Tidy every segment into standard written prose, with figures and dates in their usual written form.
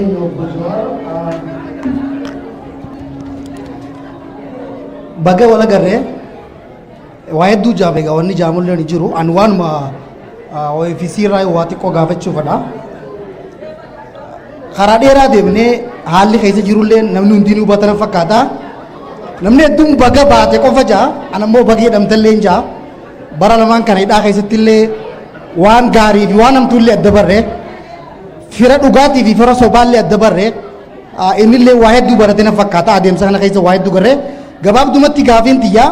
keenya obbo Jawaar baga wal agarree waa hedduu jaabeega wanni jaamullee ni jiru an waanuma OFC irraa waa xiqqoo gaafachuufadha. Karaa dheeraa deemnee haalli keessa jirullee namni hundinuu hubatan fakkaata. Namni hedduun baga baate qofa jaa an ammoo baga jedhamtallee jaa bara lamaan kana hidhaa keessatti illee waan gaarii fi waan hamtuullee adda barree fira dhugaatii fi fira sobaallee adda barree innillee waa hedduu barate na fakkaata adeemsa kana keessa waa hedduu garree gabaabdumatti gaafiin tiyyaa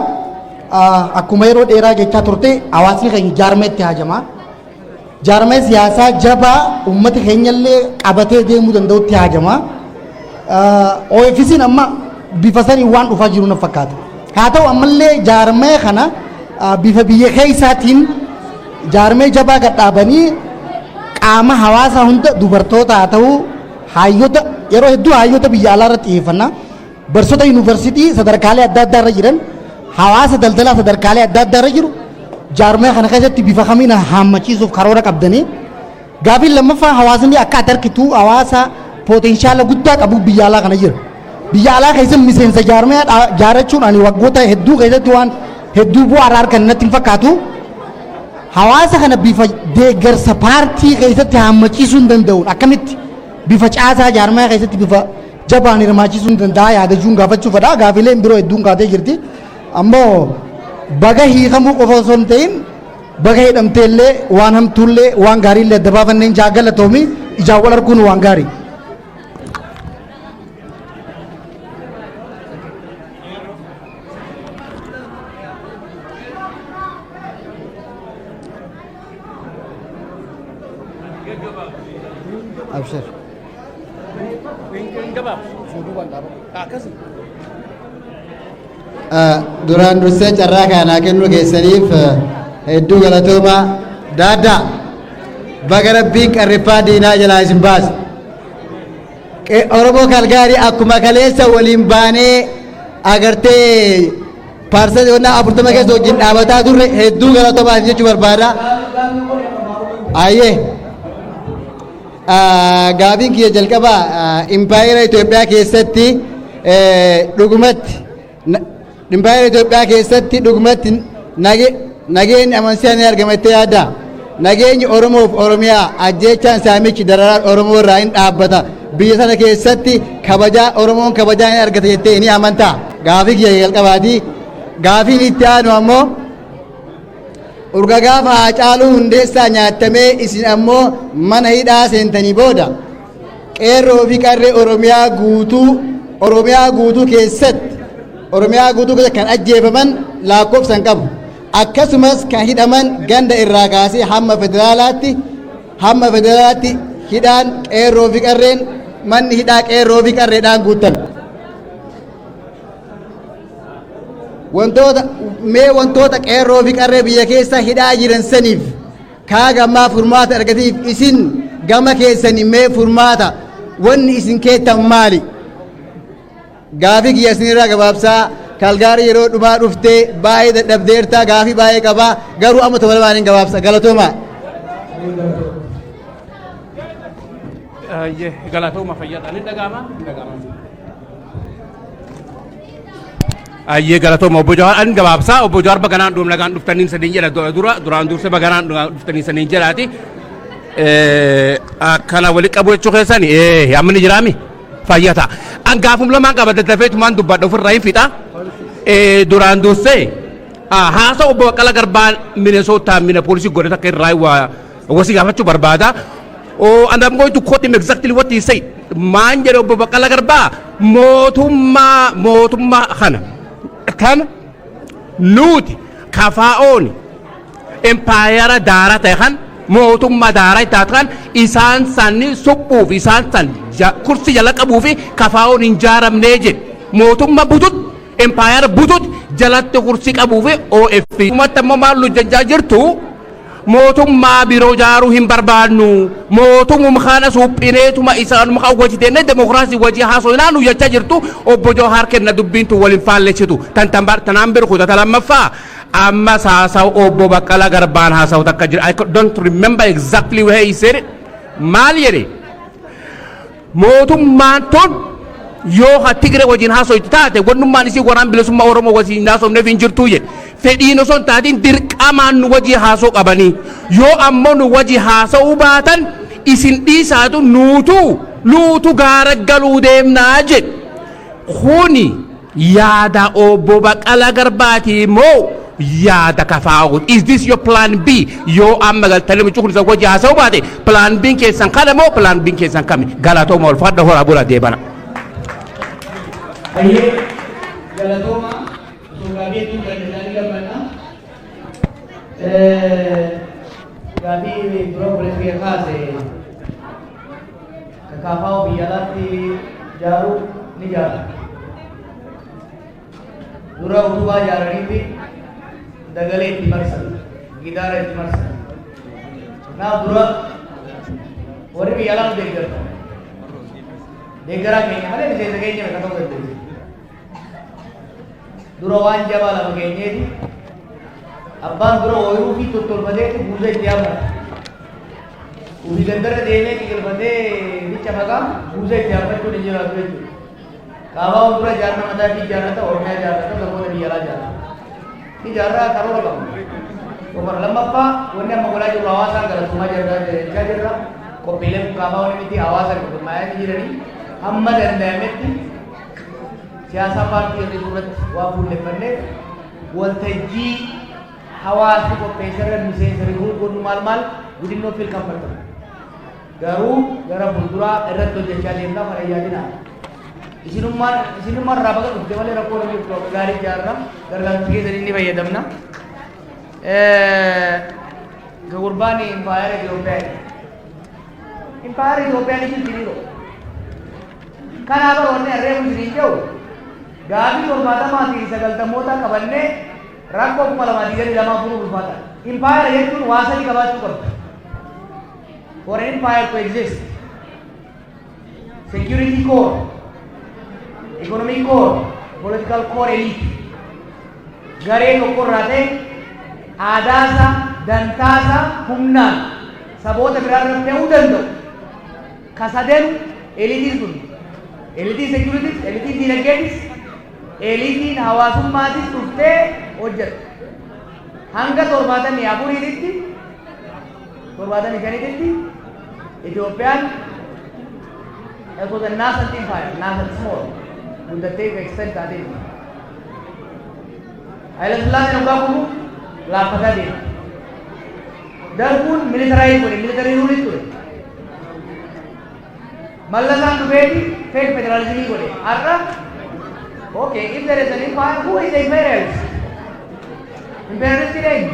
akkuma yeroo dheeraa jechaa turte hawaasni keenya jaarmeetti haajamaa. Jaarmee siyaasaa jabaa uummata keenyallee qabatee deemuu danda'utti haajamaa. OFC'n amma bifa sanii waan dhufaa jiru na fakkaata. Haa ta'u ammallee jaarmee kana bifa biyya keessaatiin jaarmee jabaa gadhaabanii qaama hawaasaa hunda dubartoota haa ta'u hayyoota yeroo hedduu hayyoota biyya alaa irratti xiyyeeffannaa barsiisota yuunivarsiitii sadarkaalee adda addaa irra jiran hawaasa daldalaa sadarkaalee adda addaa irra jiru jaarmee kana keessatti bifa kamiin hammachiisuuf karoora qabdanii gaafiin lammaffaa hawaasni akka atarkituu hawaasa potenshaala guddaa qabu biyya alaa kana jira. Biyya alaa keessatti miseensa jaarmee jaarachuun ani waggoota hedduu keessatti waan hedduu bu'aa argan natti hin fakkaatu. Hawaasa kana bifa deeggarsa paartii keessatti hammachiisuu hin danda'uun akkamitti bifa caasaa jaarmee keessatti bifa jabaan hirmaachisuu hin danda'a yaadachuun gaafachuufadha. Gaafileen biroo hedduun kaatee jirti. Ammoo baga hiikamuu qofa osoo hin ta'in baga hidhamteellee waan hamtuullee waan gaariillee adda baafanneen jaagalatoomii ijaan wal arguun waan gaarii. Abshir. Duraan dursee carraa kanaa kennuu keessaniif hedduu galatooma daaddaa baga rabbiin qarriffaa diinaa jalaa isin baase. Oromoo Kalgaarii akkuma kaleessa waliin baanee agartee paarsanii wannaa 40 keessa wajjin dhaabataa turre hedduu galatoomaa jechuu barbaada. Ayyee. Gaafiin kiyya jalqabaa impaayera Itoophiyaa keessatti dhugumatti nageenyi amansiisa ni argamatti yaadda. Nageenyi Oromoof Oromiyaa ajjeechaan saamichi dararaan Oromoo irraa hin dhaabbata. Biyya sana keessatti kabajaa Oromoon kabajaa ni argata jettee ni amantaa. Gaafii kiyya jalqabaati. Gaafiin itti aanu ammoo urga gaafa Haacaaluu Hundeessaa nyaatamee isin ammoo mana hidhaa seentanii booda qeerroo fi qarree Oromiyaa guutuu keessatti kan ajjeefaman lakkoofsan qabu. Akkasumas kan hidhaman ganda irraa kaasee hamma federaalaatti hidhaan qeerroo fi qarreen manni hidhaa qeerroo fi qarreedhaan guutan. Wantoota qeerroo fi qarree biyya keessa hidhaa jiran saniif kaagammaa furmaata argatiif isin gama keessanii mee furmaata wanni isin keettan maali? Gaafii kiyya isinirraa gabaabsaa Kalgaarii yeroo dhumaa dhuftee baay'ee dadhabdeertaa gaafii baay'ee qabaa garuu amma tola baaniin gabaabsa galatoomaa. Galatooma fayyaadhaan hin dhaga'ama. Ayyee galatooma obbo Jawaar an gabaabsaa obbo Jawaar baganaan nagaan dhuftaniin sadiin jedha duraan dursee baganaan dhuftaniin sadiin jedhaati. Akkana wali qabu jechuu keessani amma ni jiraami fayyata. An gaafum lamaan qaba daddafeetumaan dubbadha ofirraa hin fixa. Duraan dursee haasa obbo Baqqalaa Garbaa Minesootaa mina poolisii godhata akka irraa wasii gaafachuu barbaada. And I'm going to quote him exactly what he said. Maan jedhe obbo Baqqalaa Garbaa mootummaa kana nuti kafaa'ooni empaayera daaraa ta'e kan mootummaa daaraa taate kan isaan sanni suphuuf isaan san kursi jala qabuu fi kafaa'oon hin jaaramnee jedhe mootummaa butut empaayera butut jalatti kursi qabuu fi OFP. Uummatta immoo maal hojjechaa jirtu mootummaa biroo jaaruu hin barbaannu mootummaa kana suphineetuma isaanuma kan wajjiteenna demokiraasii wajjii haasoo inaanu jechaa jirtu obbo Jawaar kenna dubbiintu waliin faalleessitu tanaan biru kudha lammaffaa amma haasawu obbo Baqqalaa Garbaan haasawu takka jira. I don't remember exactly where he said it. Maal jedhe mootummaan tun yoo ha Tigiree wajjin haasoitti taate wannummaan isii waraan bilisummaa Oromoo wajjin haasofneef hin jirtuu jedhe fedhiin osoo hin taatiin dirqamaan nu wajjii haasoo qabanii yoo ammoo nu wajjii haasa'uu baatan isin dhiisaatu nuutu gaara galuu deemnaa jedhe kuni yaada obbo Baqqalaa Garbaatii moo yaada kafaa'u is this your plan B yoo amma galtanii mucuu kun isa wajjii haasa'uu baate plan B keessan kana moo plan B keessan kami galatooma ol fadha horaa bula deebana. Ayyee galatooma suuqaabeetiin kan isaanii gabbana gaafii dura poolisiin kaase kakaafaa biyya alaatti ijaaruu ni ijaara dura utubaa ijaaraniifi dagalee itti marsan gidaara itti marsan naaf dura warri biyya alaa deeggaraa keenya malee miseensa keenya bakka ta'uu dandeessu dura waan jabaa lama keenyeeti abbaan dura ooyiruu fi tottolfateeti buusa itti hammata ufi gandarra deemee qiqilfatee bicha maqaa buusa itti hammachuun hin jiraatu jechuudha kaabaa dura jaarna mataa fi jaarrata oromiyaa jaarrata namoota biyya alaa jaarrata ni jaarraa karoora qabu tokkora lammaffaa wanni amma godhaa jiru hawaasaan galatummaa jechaa jirra qophiilee kaabaa wanni miti hawaasaan gurmaa'anii jiranii hamma danda'ametti siyaasa paartii irra irratti waa fuulleffanneef waltajjii hawaasni qopheessarra miseensa riguu godhu maal gudinnoo filkanfatan garuu gara fuulduraa irratti hojjechaa deemnaa fara yaadinaa isinummaan irraa baga dhufte malee rakkoo namni gaarii ijaarra gargaarsa keessanii ni fayyadamna gurbaan impaayara Itoophiyaan isin diriiroo kanaaf wanni harree musliin jiru gaafii 70 qabannee rakkoo 2022 furuu ulfaata impaayara jechuun waa sadii qabaachuu qabda for an empire to exist security core economic core political core elite garee tokko irraa ta'e aadaasa dantaasa humnaan saboota biraa irratti ta'uu danda'u kasadeen eliitiin sun eliitii securities eliitii dinagdeetis eliitiin hawaasummaatis dhuftee hojjetu hanga 74tti Itoophiyaan it was a nascent empire, nascent small, guddattee extent taatee Haile Sillaaseen hoggaa kunu laaffataa deema darbuun military rule ture Mallasaan dhufeeti fake federalism godhe har'a okay if there is an empire who is the imperialist eenyu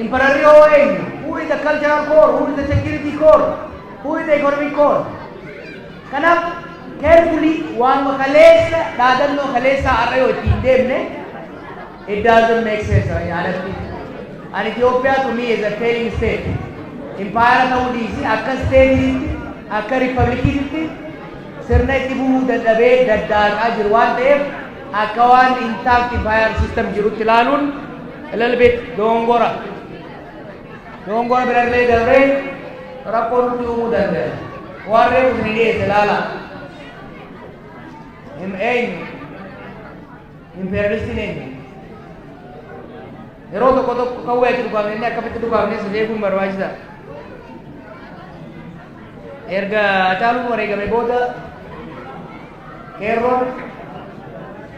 Emperor eenyu who is the cultural core who is the security core who is the economic core kanaaf carefully waan kaleessa dhaadannoo kaleessa har'a yoo ittiin deemne it doesn't make sense alatti and Ethiopia to me is a failing state empire ta'uu dhiisi akka state akka republikiitti sirna itti bu'uu dadhabee daddaaqaa jiru waan ta'eef akka waan intact empire system jirutti ilaaluun a little bit dongora birallee dabree rakkoo nutti uumuu danda'a waan reefu isin dhiyeesse ilaala eenyu imperialistiin eenyu yeroo tokko kawwee itti dhukaafne inni akkamitti dhukaafne si beekuun barbaachisaa erga Hacaaluun wareegame booda qeerroon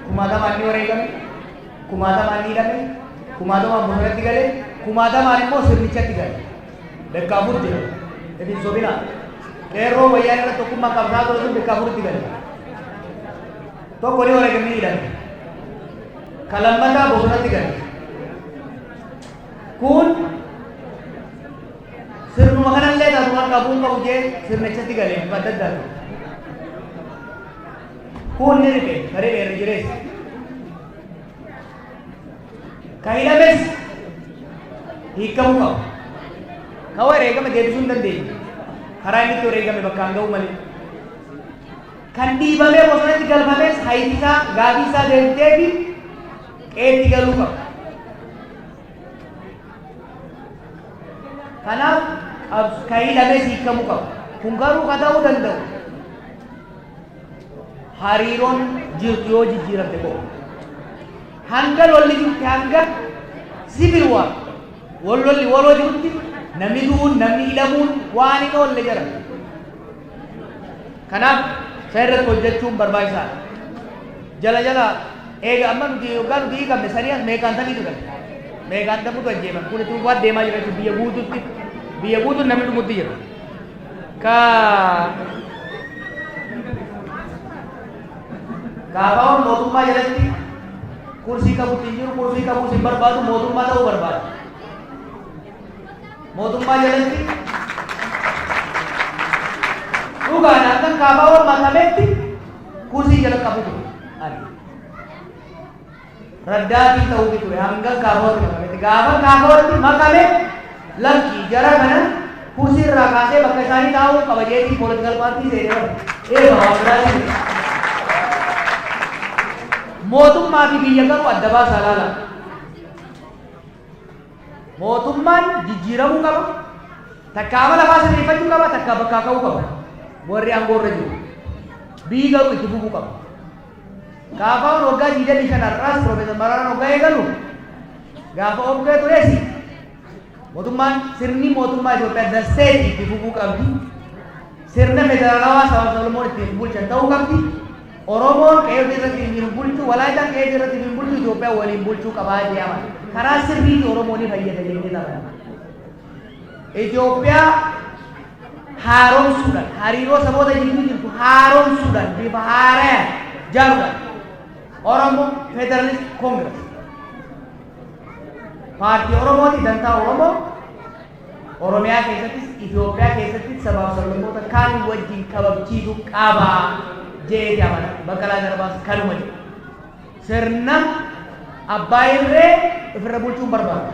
kumaatamaan ni wareegame kumaatamaan ni hidhame kumaatamaan bosonatti gale kumaatamaan immoo sirnichatti gale Bekkaafur jira edin sobinaa qeerroo wayyaan irra tokkummaa qabsaa ture sun Bekkaafuritti gale tokko ni wareegame ni hidhame kalammataa bosonatti gale kun sirnuma kanallee taatuma qabuun qabu jee sirnichatti galee badda addaatu kun ni rife garee dheerri jirees ka hidhames hiikkamuu qabu ka wareegame deebisuu hin dandeenye karaa inni itti wareegame bakkaan ga'u malee kan dhiibamee bosonatti galfames hayitisaa gaafii isaa deebitee fi qeetti galuu qabu kanaaf ka hidhames hiikkamuu qabu kun garuu ka ta'uu danda'u hariiroon jirtu yoo jijjiiramte qo hanga lolli jirti hanga civil war wallolli waloo jirutti namni du'uun namni hidhamuun waan hin oolle jira kanaaf isa irratti hojjechuun barbaachisaadha jala jala eega amma nuti yookaan nuti hiikamne sanii as meeqaan taniitu galte meeqaan tamutu ajjeeman kun itti waan deemaa jira jechuun biyya guututti namni dhumutti jira kaafaawwan mootummaa jalatti kursii qabutti hin jiru kursii qabuus hin barbaadu mootummaa ta'uu barbaada mootummaa jalatti dhugaadhaan kan kaafaawwan makameetti kursii jala qabutu raddaatii ta'uu ture hanga kaafaawwatti makameetti gaafa kaafaawwatti makame lakkii jara kana kursii irraa kaasee bakka isaanii taa'uu qaba jeetii pooletikal paartii seenee waamiraati mootummaa fi biyya garuu adda baasaa laala mootummaan jijjiiramuu qaba takka amala lafaa sirreeffachuu qaba takka bakkaa ka'uu qaba warri aangoorra jiru biyyi garuu itti fufuu qaba gaafaan waggaa 25 har'aas Profeesar Maraaraan waggaa eegalu gaafa oggee tureesi mootummaan sirni mootummaa Itoophiyaa dasteet itti fufuu qabdi sirna federaalawaa sababa Solomoon itti bulchan ta'uu qabdi Oromoon qe'ee irratti hin bulchu Walaayittaan qe'ee irratti hin bulchu Itoophiyaa waliin bulchuu qabaa jedhama karaa sirriitti Oromoon fayyada jennee taphanna Itoophiyaa haaromsuudhaan hariiroo saboota jidduu jirtu haaromsuudhaan bifa haaraan jaaruudhaan Oromoo Federalist Congress paartii Oromooti dantaa Oromoo Oromiyaa keessattis Itoophiyaa keessattis sabaaf sablammoota kaan wajjin kabajchiisuu qabaa jeeti amana Baqqalaa Garbaas kanuma jedhe sirna abbaa irree ofirra bulchuun barbaadu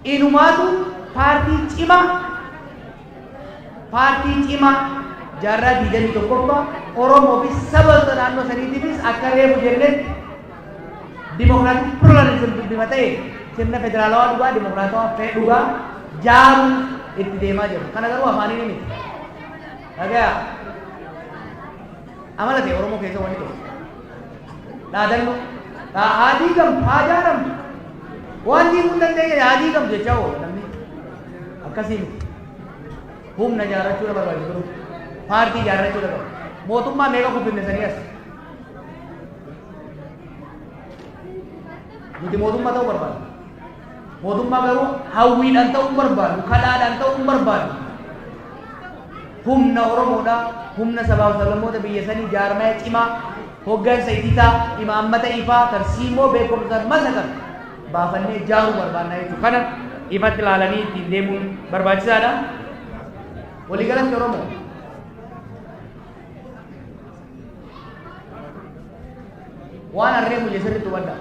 inumaatu paartii cimaa jaarraa 21ffaa Oromoo fi saba naannoo saniitiifis akka reefu jennetti dimokiraatik pluralizim bifa ta'e sirna federaalawaa dhugaa dimokiraatawaa fee dhugaa jaaruu itti deemaa jiru kana garuu afaaniin miti dhagaya amala ta'e Oromoo keessa wanni tokko dhaadannoo haadii gamtu haa jaaramtu waan diiguu dandeenye haadii gamtu jechaa oola namni akkasii miti humna jaarrachuu barbaachisu jiru paartii jaarrachuu qaba mootummaa meeqa kubbinne sanii as nuti mootummaa ta'uu barbaadu mootummaa garuu hawwiidhaan ta'uu barbaadu kadhaadhaan ta'uu barbaadu humna Oromoodhaa humna sabaaf sablammoota biyya sanii jaarmaya cimaa hoggansa itiisaa imaammata ifaa tarsiimoo beekumsa masa kan baafannee jaaruu barbaannaa jechuudha kana ifatti ilaalanii ittiin deemuun barbaachisaadha waliigalatti Oromoo waan harree muje sirriitti hubadhaa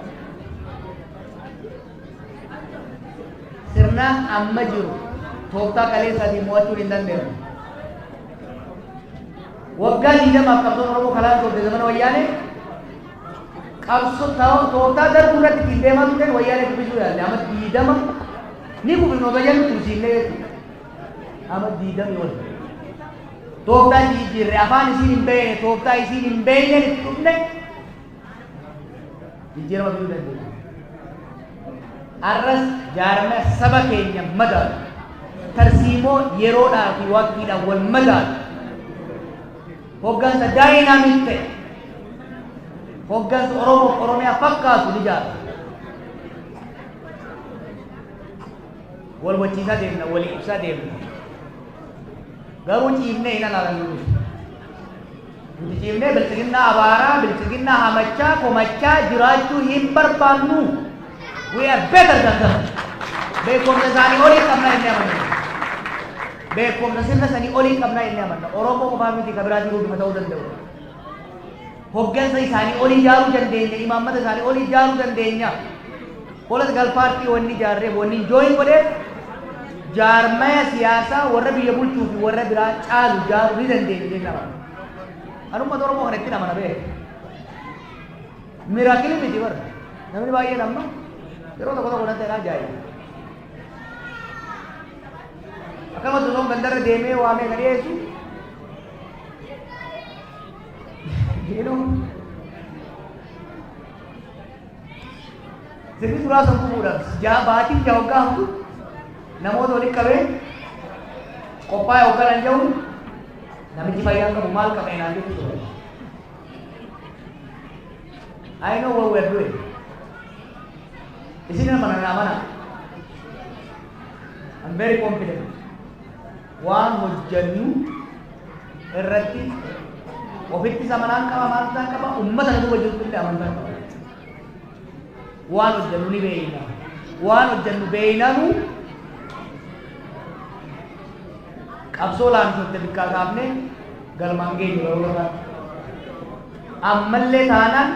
sirna amma jiru tooftaa kaleessaatiin mo'achuun hin dandeenye waggaa 20 qabsoon Oromoo kalaan turte zamana wayyaanee qabsoo tooftaa darbuu irratti ittiin deemaa turteen wayyaanee dubbisuu yaalle amma 20 ni kufin osoo jennu tursiillee amma 20 wal tooftaa jijjiirre afaan isiin hin beekne tooftaa isiin hin beekne itti dhufne jijjiirama fiduu dandeenya arras jaarmaya saba keenya madaalu tarsiimoo yeroodhaa fi waqtiidhaan wal madaalu hoggansa daayinaamik ta'e hoggansa Oromoo Oromiyaa fakkaatu ni jaara wal wachiisaa deemna walii ibsaa deemna garuu ciifnee hin alaalannu nuti ciifnee bilchiginnaa abaaraa bilchiginnaa hamachaa komachaa jiraachuu hin barbaannu we are better than them beekumsa isaanii olii qabnaa inni amanna beekumsa sirna sanii olii qabnaa inni amanna Oromoo qofaa miti ka biraa jiruu bifa ta'uu danda'u hoggansa isaanii olii ijaaruu dandeenya imaammata isaanii olii ijaaruu dandeenya political party wanni ijaarree wanni jooyin godhee jaarmaya siyaasaa warra biyya bulchuu fi warra biraa caalu ijaaruu ni dandeenya jenna anumma Oromoo kana ittiin amana beeku miraakili miti barra namni baay'een amma yeroo tokko tokko natti ajaa'iba Akkama tunoon gandarra deemee waamee gadi eessu. Sirni suuraa san kubuudhaaf baatiin hoggaa hamtu namoota walitti qabee qophaa'e hogganan jedhu namichi fayyaa qabu maal qaba enaan jedhu ture. I know what we are doing. Isin mana. I'm very confident. Waan hojjennu irratti ofitti samanaan qaba amantaan qaba ummata nu wajjin illee amantaan qaba. Waan hojjennu ni beeyna. Waan hojjennu beeynamu qabsoo laamsootti bikkaa kaafne galmaan geenyu yeroo barbaadu. Ammallee taanaan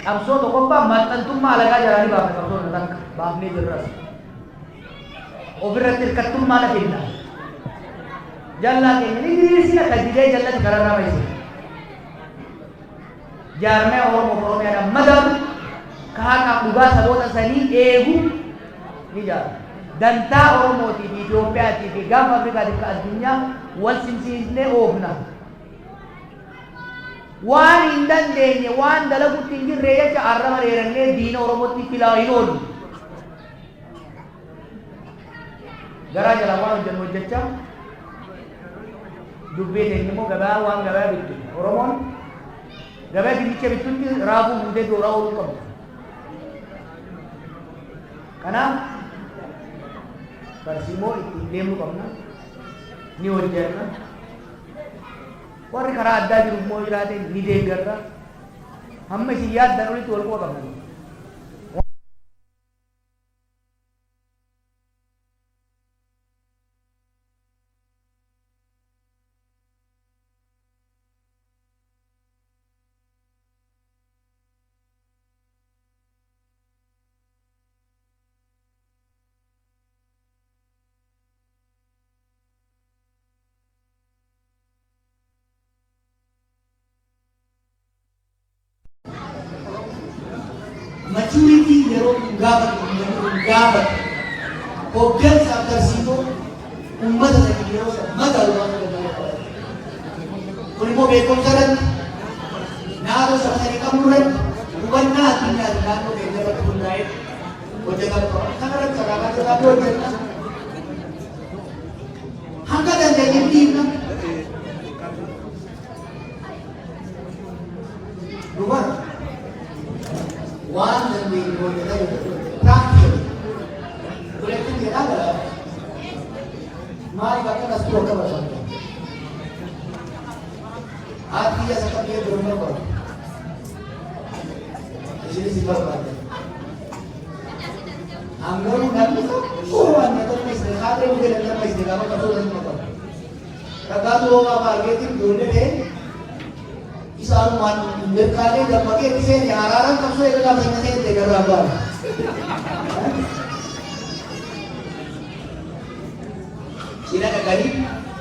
qabsoo tokkoffaa maxxantummaa alagaa jalaanii baafne qabsoo takka baafnee jirras. Ofirratti hirkattummaa na kenna. Jallaa keenya ni diriirsina tajjidee jallatti kararraa baay'isina. Jaarmee Oromiyaadhaan madabu kaaqaa dhugaa saboota sanii eegu ni jaara. Dantaa Oromootii fi Itoophiyaatii fi gaafa Afrikaatii fi addunyaa wal simsiisnee oofna. Waan hin dandeenye waan dalaguutti hin jirre jecha arraba dheerannee diina Oromootti filaa hin oollu. Garaa jala waan hojjennu hojjechaa dubbii teenya immoo gabaa waan gabaa bittu Oromoon gabaa dinnicha bittutti raafuu fuutee dooraa ooluu qabdu. Kanaaf barsiimoo ittiin deemuu qabna ni hojjenna. Warri karaa addaa jiru immoo jiraate ni deeggarra. Hamma isin yaaddan olitti wal quba qabna. Maturity yeroo gaafa hoggansa agarsiisuu uummata sana yeroo madaaluu waan danda'u. Kun immoo beekumsa irratti naannoo saba sanii qabnu irratti hubannaa addunyaati naannoo keenya irratti hundaa'ee hojjetamuu qaba. Kana irratti sadarkaa jalqabee hojjenna. Hanga dandeenye dhiibna. Dubara. One that we go to practically. Collecting the other, my button has to cover something. Aati ya sakap dia berumur berapa? Di sini sifat berapa? Anggur nanti tu, anda tu mesti ada mungkin ada mesti kamu tahu dan tahu. Kalau tu apa marketing dulu deh. Isang man berkali dan pakai desain yang arahan kamu sudah dalam desain dengan rabar. Tidak ada kali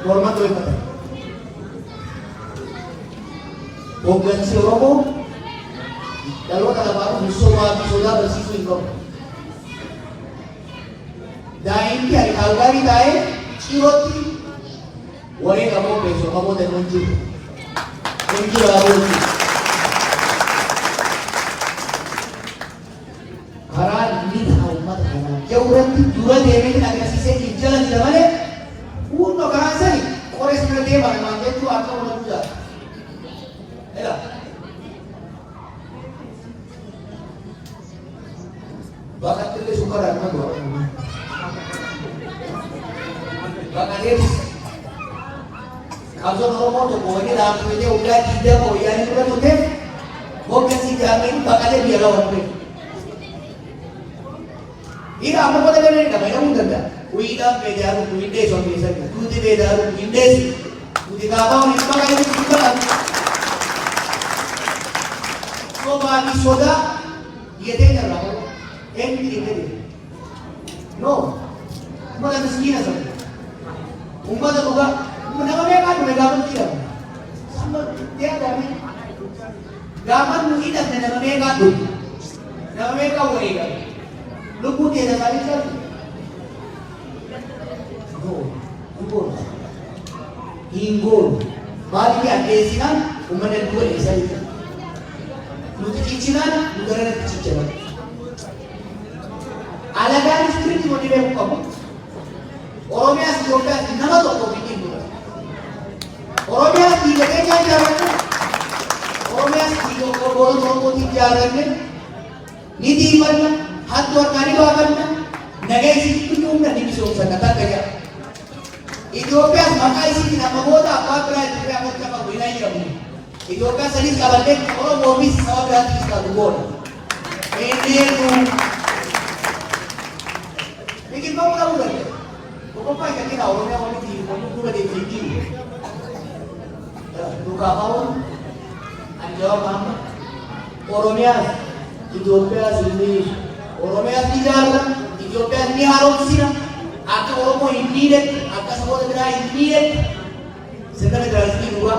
hormat tuh itu. Bukan si Oromo. Lalu kata baru musuh bersih ingkau. Dan ini hari Kalgari tae ciroti. Wari kamu besok kamu dan muncul. Thank you, Arun. Karan ini tahu mat karan. Jauh nanti dua demi kita kasih segi jalan jalan mana? Untuk karan sini, kores mereka mana mangga tu atau mana juga? Ada. Bakat kita suka ramah dua. Bakat dia. Kalau Oromo tu boleh dalam dunia udah tidak mau yang itu kan tu bukan si jamin bakalnya dia lawan tu. Ini apa pada kali ni? Kami yang muda dah. Uida bejaru uindes orang biasa. Tujuh bejaru uindes. Tujuh kapau ni pakai ni kita kan. So bagi soda dia tanya lah. Ini. No. Mana miskin asal. Umat tu juga. Menama mereka gaman tidak, sama dia ada ni. Gaman mungkin ada nama mereka tu, nama mereka mereka. Lupa dia ada kali kan? Oh, Ingol. Maali addeesinan uummanni dura isaa jira. Nuti ciccinaan nu gara natti cicciran. Alagaan iskiriitti wanti beeku qabu. Oromiyaas Itoophiyaas nama tokko biyyi dura. Oromiyaas dhiiga keenyaa ijaarranne. Oromiyaas dhiiga Oromoo Oromootiin ijaarranne. Ni diimanna, hattu harkaa ni baafanna. Nagaa isitti humna ni misoomsanna takka jira. Itoophiyaas maqaa isiitiin amma booda abbaa biraa Itoophiyaa akka qabu hin ayyamu. Itoophiyaa sadiis qaballee Oromoonis saba biraattis qabu goona. Eenyeetu biqiltuu dhabuu danda'a. Qophii kan Oromiyaa walitti walitti duuba deebiitii. Duukaa bahuun ani jawab amma Oromiyaas Itoophiyaas inni Oromiyaas ni ijaarra Itoophiyaas ni haaromsina akka Oromoo hin miidhagne akka saboota biraa hin miidhagne sirna federaalismii dhugaa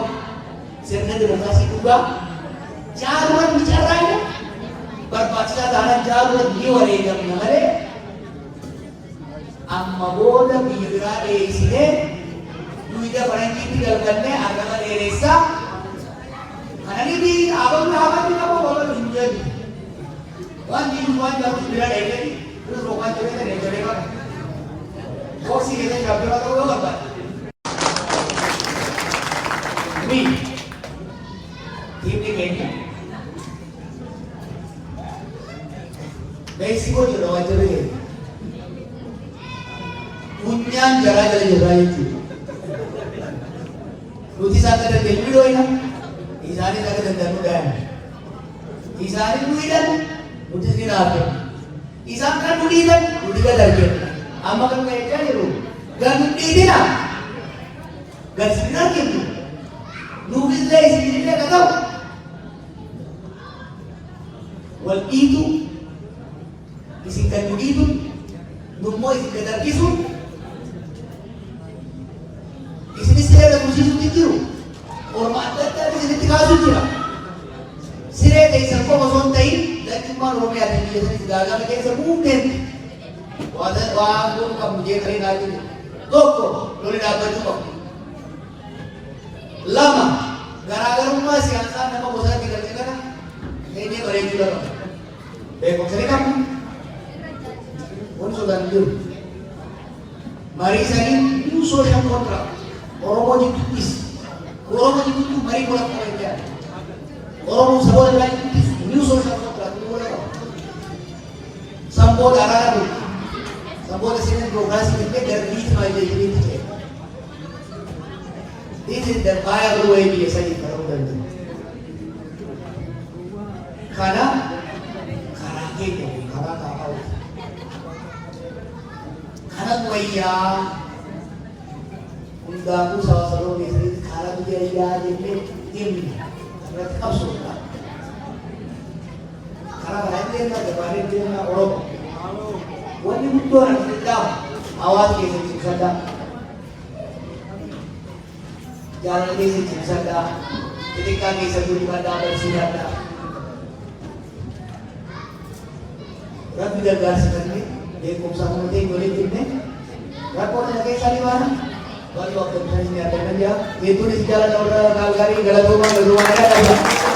sirna dimookiraasii dhugaa jaaruudhaan ni carraa'ina barbaachisaa taanaan jaaruudhaan ni wareegamna malee amma booda biyya biraa dheessinee duwida faranjiitti galfannee argama dheeressaa kananiiti haabamni qabu babaluu hin jedhu waan jiru waan jaaruus bira dheessanii terus rokaan jabeetan eegalee bara boksii keessatti shaampiyoonaa ta'uu yoo barbaade tiimni keenya meeksikoo jedha waan jabee funyaan jaraa jala jirraa jechuudha. Nuti isaan kan dandeenyu dhooyina, isaanis akka dandeenyu daa'ima. Isaanis nu hidhan, nutis ni naafne. Isaan kan nu dhiitan, nuti gad argina. Amma kan ka'echaa jiru, gad nu dhiitina. Gad isin arginu. Nuufis illee isin illee akka ta'u. Wal dhiitu, isin kan nu dhiitu, nummoo isin gad argisu. Isinis siree kuusiisuutti jiru. Orma adda addaa isinitti kaasuu jira. Siree keessan qofa osoo hin ta'in lakkummaan Oromiyaatiin biyya sanis gaagama keessa muumeen waan godhu qabnu jeeqanii naa jiru. Tokko loli dhaabbachuu qabu. Lama garaagarummaa siyaasaa nama bosonatti galche kana eenyee bareechuu qaba. Beekumsa ni qabna. Wanti sodaan jiru. Marii sanii new social contract. Oromoo jidduuttis Oromoo jidduutti marii gola qaban jedhan Oromoo saboota biraa jidduuttis new social contract gola qaban saboota araara godhu saboota sirna dimookiraasii illee darbiitti maayilejiniitti ta'e. This is the viable way biyya sadii ta'uu danda'u. Kana karaa keenya karaa kaa'aa kanatu wayyaa Undangu sawa-sawa biasanya kalau dia tim berarti absurd. Kalau lain dia daripada dia nak orang. Wani butuh orang kita awas dia siksa. Jangan dia siksa. Ketika kita beribadah bersiadat. Rapi dagar sekali dia kumsah mati boleh timne. Rapor lagi sari mana? Baru waktu ini ada kerja, itu di jalan orang Kalgari, Galagoma, Galagoma ada.